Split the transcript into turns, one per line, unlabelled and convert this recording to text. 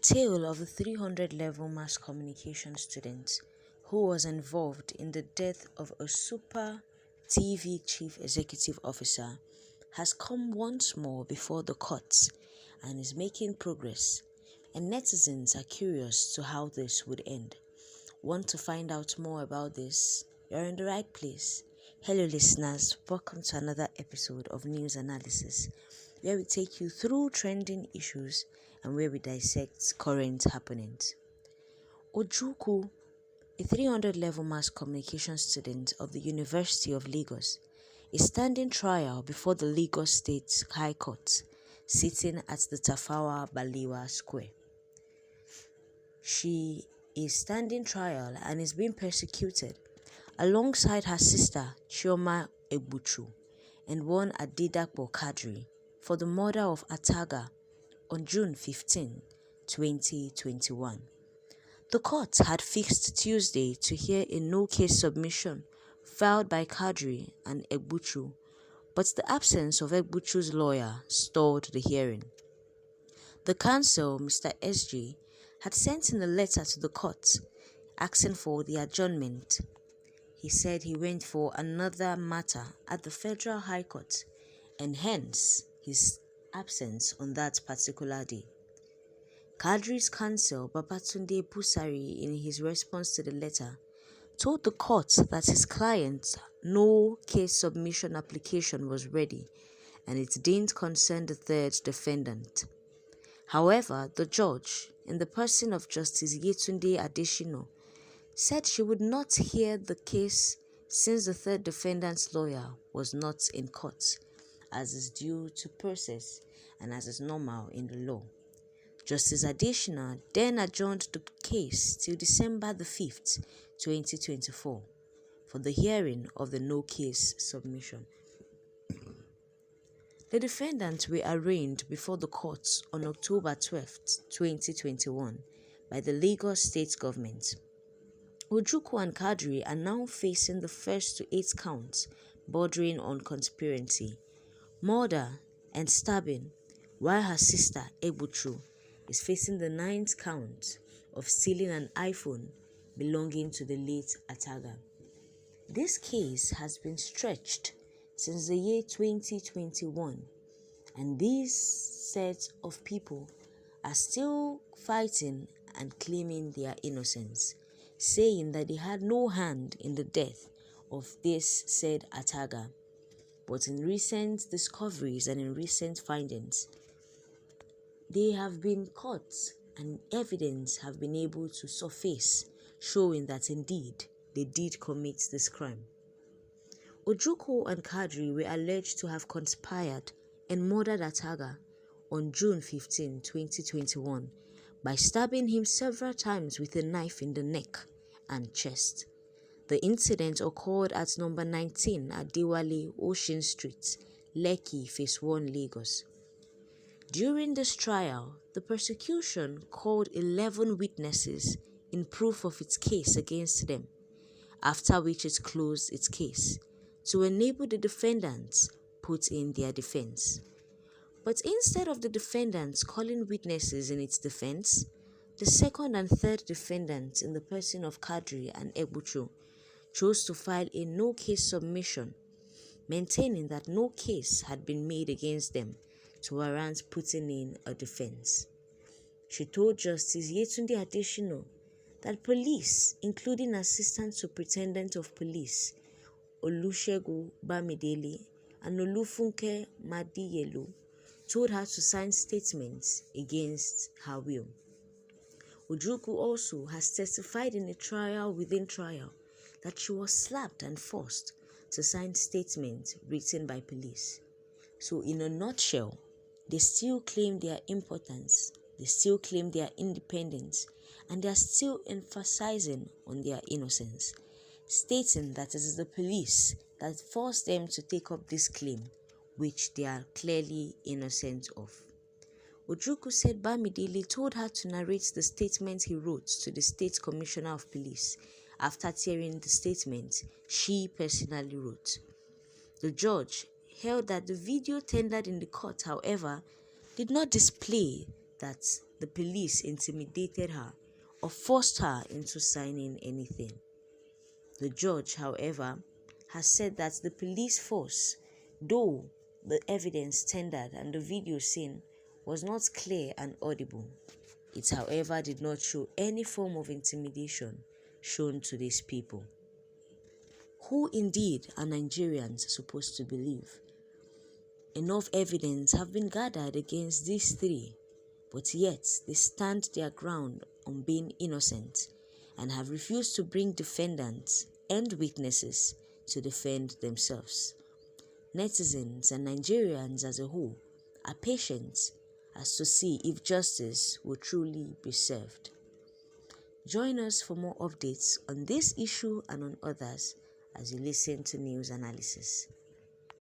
tale of a 300-level mass communication student who was involved in the death of a super TV chief executive officer has come once more before the courts and is making progress, and netizens are curious to how this would end. Want to find out more about this? You're in the right place. Hello listeners, welcome to another episode of News Analysis, where we take you through trending issues and where we dissect current happenings. Ojukwu, a 300-level mass communication student of the University of Lagos, is standing trial before the Lagos State High Court, sitting at the Tafawa Balewa Square. She is standing trial and is being persecuted alongside her sister Chioma Egbuchu and one Adedapo Kadri for the murder of Ataga on June 15, 2021. The court had fixed Tuesday to hear a no-case submission filed by Kadri and Egbuchu, but the absence of Egbuchu's lawyer stalled the hearing. The counsel, Mr. SJ, had sent in a letter to the court asking for the adjournment. He said he went for another matter at the Federal High Court and hence his absence on that particular day. Kadri's counsel, Babatunde Busari, in his response to the letter, told the court that his client's no-case submission application was ready and it didn't concern the third defendant. However, the judge, in the person of Justice Yetunde Adeshino, said she would not hear the case since the third defendant's lawyer was not in court, as is due to process and as is normal in the law. Justice Adeshina then adjourned the case till December the 5th, 2024, for the hearing of the no-case submission. The defendants were arraigned before the courts on October 12th, 2021, by the Lagos State Government. Ojukwu and Kadri are now facing the first to 8 counts bordering on conspiracy, murder, and stabbing, while her sister Egbuchu is facing the 9th count of stealing an iPhone belonging to the late Ataga. This case has been stretched since the year 2021, and these sets of people are still fighting and claiming their innocence, saying that they had no hand in the death of this said Ataga. But in recent discoveries and in recent findings, they have been caught and evidence have been able to surface showing that indeed they did commit this crime. Ojukwu and Kadri were alleged to have conspired and murdered Ataga on June 15, 2021 by stabbing him several times with a knife in the neck and chest. The incident occurred at number 19 Adewale Ocean Street, Lekki, Phase 1, Lagos. During this trial, the prosecution called 11 witnesses in proof of its case against them, after which it closed its case to enable the defendants put in their defense. But instead of the defendants calling witnesses in its defense, the second and third defendants, in the person of Kadri and Egbuchu, chose to file a no-case submission, maintaining that no case had been made against them to warrant putting in a defense. She told Justice Yetunde Adeshino that police, including Assistant Superintendent of Police Olusegun Bamidele and Olufunke Madiyelu, told her to sign statements against her will. Ojukwu also has testified in a trial within trial that she was slapped and forced to sign statements written by police. So in a nutshell, they still claim their importance, they still claim their independence, and they are still emphasizing on their innocence, stating that it is the police that forced them to take up this claim, which they are clearly innocent of. Ojukwu said Bamidele told her to narrate the statement he wrote to the State Commissioner of Police after tearing the statement she personally wrote. The judge held that the video tendered in the court, however, did not display that the police intimidated her or forced her into signing anything. The judge, however, has said that the police force, though the evidence tendered and the video seen was not clear and audible, it, however, did not show any form of intimidation shown to these people. Who indeed are Nigerians supposed to believe? Enough evidence have been gathered against these three, but yet they stand their ground on being innocent and have refused to bring defendants and witnesses to defend themselves. Netizens and Nigerians as a whole are patient as to see if justice will truly be served. Join us for more updates on this issue and on others as you listen to news analysis.